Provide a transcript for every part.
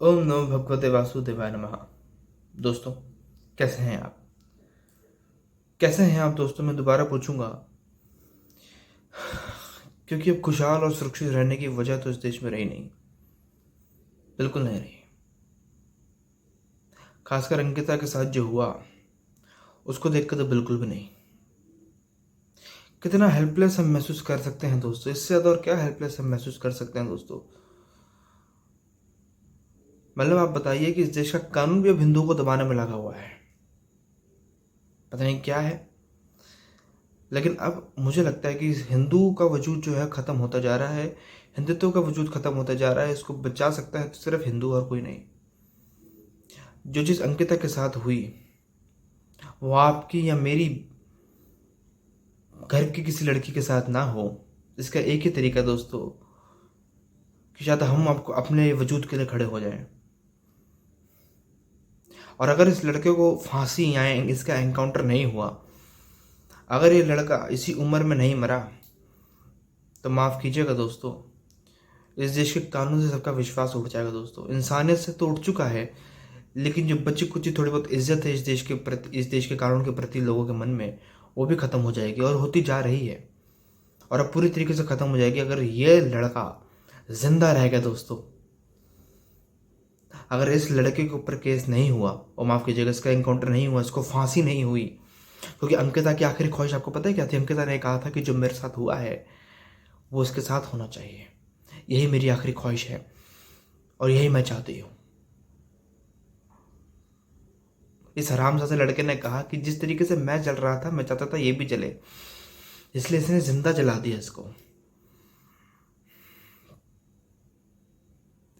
ओम नमो भगवते वासुदेवाय नमः। दोस्तों, कैसे हैं आप? कैसे हैं आप दोस्तों? मैं दोबारा पूछूंगा, क्योंकि अब खुशहाल और सुरक्षित रहने की वजह तो इस देश में रही नहीं, बिल्कुल नहीं रही। खासकर अंकिता के साथ जो हुआ, उसको देखकर तो बिल्कुल भी नहीं। कितना हेल्पलेस हम महसूस कर सकते हैं दोस्तों, इससे ज़्यादा और क्या हेल्पलेस हम महसूस कर सकते हैं दोस्तों। मतलब आप बताइए कि इस देश का कानून भी अब हिंदुओं को दबाने में लगा हुआ है। पता नहीं क्या है, लेकिन अब मुझे लगता है कि हिंदू का वजूद जो है ख़त्म होता जा रहा है। हिंदुत्व का वजूद ख़त्म होता जा रहा है। इसको बचा सकता है तो सिर्फ हिंदू और कोई नहीं। जो चीज़ अंकिता के साथ हुई, वो आपकी या मेरी घर की किसी लड़की के साथ ना हो। इसका एक ही तरीका दोस्तों, कि शायद हम आपको अपने वजूद के लिए खड़े हो जाएं। और अगर इस लड़के को फांसी या इसका एनकाउंटर नहीं हुआ, अगर ये लड़का इसी उम्र में नहीं मरा, तो माफ़ कीजिएगा दोस्तों, इस देश के कानून से सबका विश्वास उठ जाएगा दोस्तों। इंसानियत से तो उठ चुका है, लेकिन जो बची कुची थोड़ी बहुत इज्जत है इस देश के प्रति, इस देश के कानून के प्रति लोगों के मन में, वो भी ख़त्म हो जाएगी और होती जा रही है। और अब पूरी तरीके से ख़त्म हो जाएगी अगर ये लड़का जिंदा रह गया दोस्तों। अगर इस लड़के के ऊपर केस नहीं हुआ, और माफ़ कीजिएगा इसका इनकाउंटर नहीं हुआ, इसको फांसी नहीं हुई, क्योंकि अंकिता की आखिरी ख्वाहिश आपको पता है क्या थी? अंकिता ने कहा था कि जो मेरे साथ हुआ है वो उसके साथ होना चाहिए। यही मेरी आखिरी ख्वाहिश है और यही मैं चाहती हूँ। इस हरामजादे लड़के ने कहा कि जिस तरीके से मैं जल रहा था, मैं चाहता था ये भी जले, इसलिए इसने जिंदा जला दिया इसको।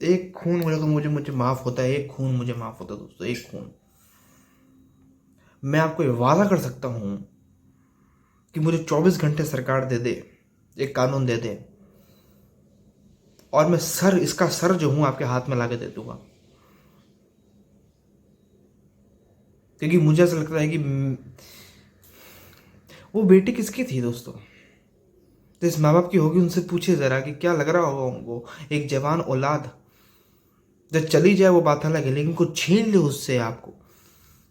एक खून मुझे मुझे मुझे माफ होता है, एक खून मुझे माफ होता है दोस्तों, एक खून। मैं आपको ये वादा कर सकता हूं कि मुझे 24 घंटे सरकार दे दे, एक कानून दे दे, और मैं इसका सर जो हूं आपके हाथ में लाके दे दूंगा। क्योंकि मुझे ऐसा लगता है कि वो बेटी किसकी थी दोस्तों? तो इस माँ बाप की होगी, उनसे पूछिए जरा कि क्या लग रहा होगा उनको। एक जवान औलाद जब चली जाए वो बात अलग है, लेकिन कुछ छीन ले उससे आपको,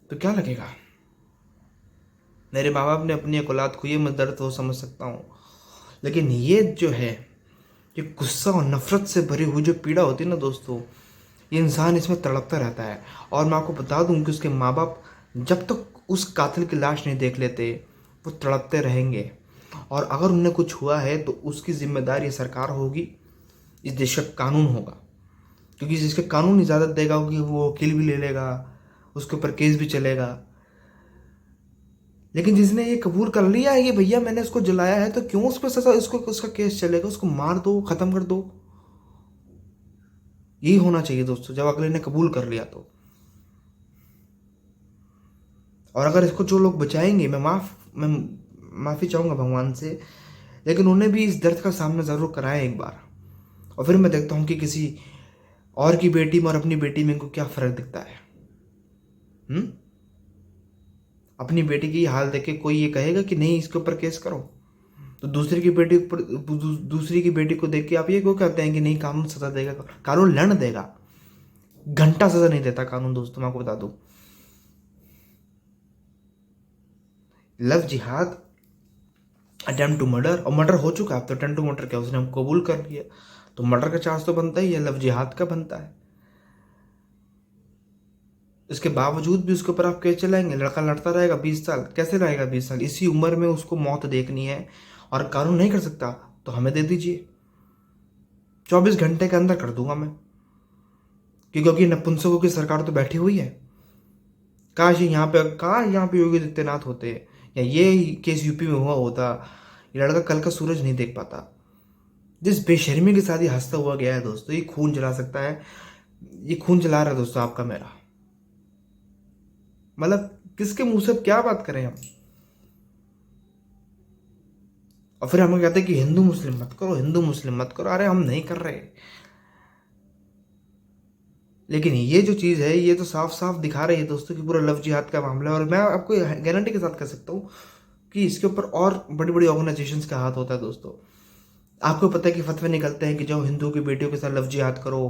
तो क्या लगेगा? मेरे माँ बाप ने अपनी एक औलाद को, ये मैं दर्द तो समझ सकता हूँ, लेकिन ये जो है, ये गुस्सा और नफरत से भरी हुई जो पीड़ा होती है ना दोस्तों, ये इंसान इसमें तड़पता रहता है। और मैं आपको बता दूं कि उसके माँ बाप जब तक उस कातिल की लाश नहीं देख लेते, वो तड़पते रहेंगे। और अगर उन्हें कुछ हुआ है तो उसकी जिम्मेदारी सरकार होगी, इस देश का कानून होगा। क्योंकि जिसके कानून इजाज़त देगा कि वो वकील भी ले लेगा, उसके ऊपर केस भी चलेगा। लेकिन जिसने ये कबूल कर लिया है कि भैया मैंने उसको जलाया है, तो क्यों उस पर सजा, उसको उसका केस चलेगा? उसको मार दो, खत्म कर दो। यही होना चाहिए दोस्तों, जब अगले ने कबूल कर लिया तो। और अगर इसको जो लोग बचाएंगे, मैं माफ़ी चाहूँगा भगवान से, लेकिन उन्हें भी इस दर्द का सामना ज़रूर कराएं एक बार। और फिर मैं देखता हूँ कि किसी और की बेटी में और अपनी बेटी में इनको क्या फ़र्क दिखता है। अपनी बेटी की हाल देख के कोई ये कहेगा कि नहीं इसके ऊपर केस करो, तो दूसरी की बेटी को देख के आप ये क्यों कहते हैं कि नहीं कानून सजा देगा? कानून लड़ देगा, घंटा सजा नहीं देता कानून दोस्तों, मैं आपको बता दूं। लव जिहाद, अटेम्प्ट टू मर्डर, और मर्डर हो चुका है। अब तो अटेम्प्ट टू मर्डर क्या, उसने हम कबूल कर लिया, तो मर्डर का चार्ज तो बनता ही है, लव जिहाद का बनता है। इसके बावजूद भी उसके ऊपर आप केस चलाएंगे? लड़का लड़ता रहेगा 20 साल, कैसे रहेगा 20 साल? इसी उम्र में उसको मौत देखनी है और कानून नहीं कर सकता, तो हमें दे दीजिए, 24 घंटे के अंदर कर दूंगा मैं। क्योंकि नपुंसकों की सरकार तो बैठी हुई है। काश यहाँ पे योगी आदित्यनाथ होते, या ये केस यूपी में हुआ होता, ये लड़का कल का सूरज नहीं देख पाता। जिस बेशर्मी के साथ ये हंसता हुआ गया है दोस्तों, ये खून जला सकता है, ये खून जला रहा है दोस्तों आपका मेरा। मतलब किसके मुंह से अब क्या बात करें हम? और फिर हमें कहते हैं कि हिंदू मुस्लिम मत करो, हिंदू मुस्लिम मत करो। अरे हम नहीं कर रहे, लेकिन ये जो चीज़ है ये तो साफ साफ दिखा रही है दोस्तों कि पूरा लव जिहाद का मामला है। और मैं आपको गारंटी के साथ कह सकता हूँ कि इसके ऊपर और बड़ी बड़ी ऑर्गेनाइजेशंस का हाथ होता है दोस्तों। आपको पता है कि फतवे निकलते हैं कि जो हिंदू की बेटियों के साथ लव जिहाद करो,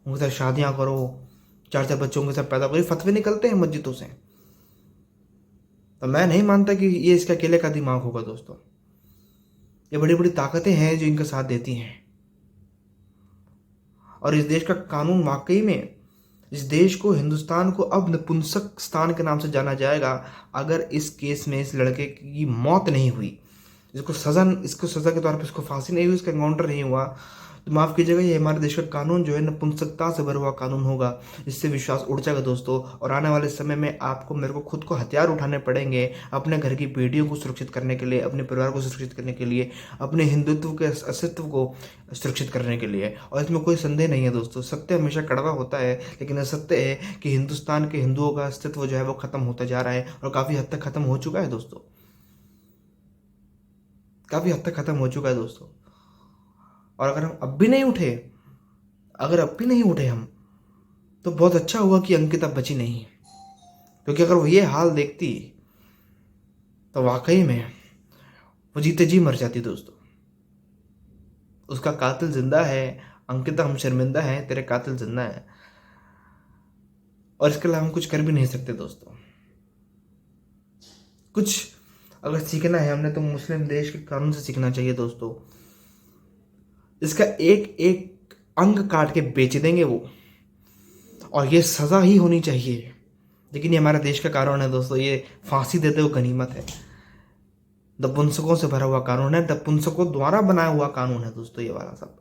उनके साथ शादियाँ करो, 4-4 बच्चों के साथ पैदा करो, ये फतवे निकलते हैं मस्जिदों से। तो मैं नहीं मानता कि ये इसका अकेले का दिमाग होगा दोस्तों। ये बड़ी बड़ी ताकतें हैं जो इनका साथ देती हैं। और इस देश का कानून वाकई में, इस देश को, हिंदुस्तान को अब नपुंसक स्थान के नाम से जाना जाएगा अगर इस केस में इस लड़के की मौत नहीं हुई, इसको सज़ा के तौर पर इसको फांसी नहीं हुई, इसका एनकाउंटर नहीं हुआ, तो माफ़ कीजिएगा, ये हमारे देश का कानून जो है नपुंसकता से भरा हुआ कानून होगा। इससे विश्वास उड़ जाएगा दोस्तों। और आने वाले समय में आपको, मेरे को खुद को हथियार उठाने पड़ेंगे अपने घर की बेटियों को सुरक्षित करने के लिए, अपने परिवार को सुरक्षित करने के लिए, अपने हिंदुत्व के अस्तित्व को सुरक्षित करने के लिए। और इसमें कोई संदेह नहीं है दोस्तों, सत्य हमेशा कड़वा होता है, लेकिन सत्य है कि हिंदुस्तान के हिंदुओं का अस्तित्व जो है वो खत्म होता जा रहा है और काफ़ी हद तक खत्म हो चुका है दोस्तों, काफ़ी हद तक खत्म हो चुका है दोस्तों। और अगर हम अब भी नहीं उठे, हम, तो बहुत अच्छा हुआ कि अंकिता बची नहीं, क्योंकि अगर वो ये हाल देखती तो वाकई में वो जीते जी मर जाती दोस्तों। उसका कातिल जिंदा है, अंकिता हम शर्मिंदा है, तेरे कातिल जिंदा है, और इसके अलावा हम कुछ कर भी नहीं सकते दोस्तों। कुछ अगर सीखना है हमने तो मुस्लिम देश के कानून से सीखना चाहिए दोस्तों। इसका एक एक अंग काट के बेच देंगे वो, और ये सज़ा ही होनी चाहिए। लेकिन ये हमारे देश का कानून है दोस्तों, ये फांसी देते हुए गनीमत है। नपुंसकों से भरा हुआ कानून है, नपुंसकों द्वारा बनाया हुआ कानून है दोस्तों ये वाला सब।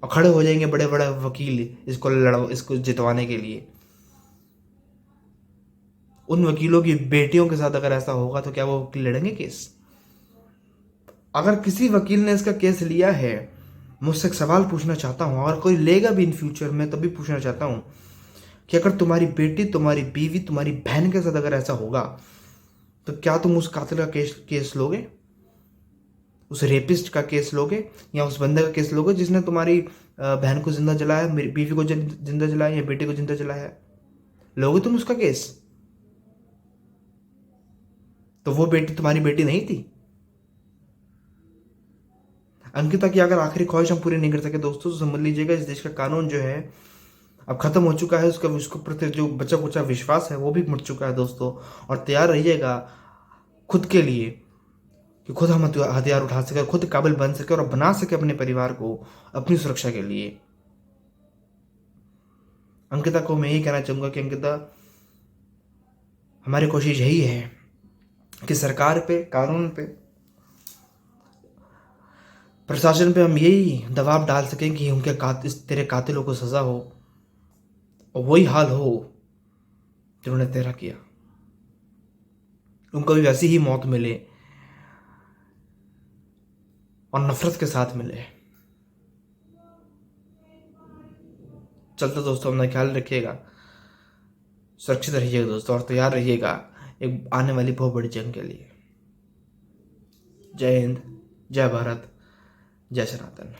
और खड़े हो जाएंगे बड़े बड़े वकील इसको जितवाने के लिए। उन वकीलों की बेटियों के साथ अगर ऐसा होगा तो क्या वो वकील लड़ेंगे केस? अगर किसी वकील ने इसका केस लिया है, मुझसे एक सवाल पूछना चाहता हूँ, और कोई लेगा भी इन फ्यूचर में, तभी पूछना चाहता हूँ कि अगर तुम्हारी बेटी, तुम्हारी बीवी, तुम्हारी बहन के साथ अगर ऐसा होगा तो क्या तुम उस कातिल का केस लोगे? उस रेपिस्ट का केस लोगे, या उस बंदे का केस लोगे जिसने तुम्हारी बहन को जिंदा जलाया, मेरी बीवी को जिंदा जलाया, या बेटे को जिंदा जलाया? लोगे तुम उसका केस? तो वो बेटी तुम्हारी बेटी नहीं थी? अंकिता की अगर आखिरी ख्वाहिश हम पूरी नहीं कर सके दोस्तों, तो समझ लीजिएगा इस देश का कानून जो है अब खत्म हो चुका है। उसके प्रति जो बचा कुचा विश्वास है वो भी मुड़ चुका है दोस्तों। और तैयार रहिएगा खुद के लिए कि खुद हम हथियार उठा सके, खुद काबिल बन सके और बना सके अपने परिवार को अपनी सुरक्षा के लिए। अंकिता को मैं यही कहना चाहूँगा कि अंकिता, हमारी कोशिश यही है कि सरकार पे, कानून पे, प्रशासन पे हम यही दबाव डाल सकें कि उनके तेरे कातिलों को सज़ा हो, और वही हाल हो जिन्होंने तेरा किया, उनको भी वैसी ही मौत मिले और नफरत के साथ मिले। चलते दोस्तों, अपना ख्याल रखिएगा, सुरक्षित रहिएगा दोस्तों, और तैयार रहिएगा एक आने वाली बहुत बड़ी जंग के लिए। जय हिंद, जय भारत, जय सनातन।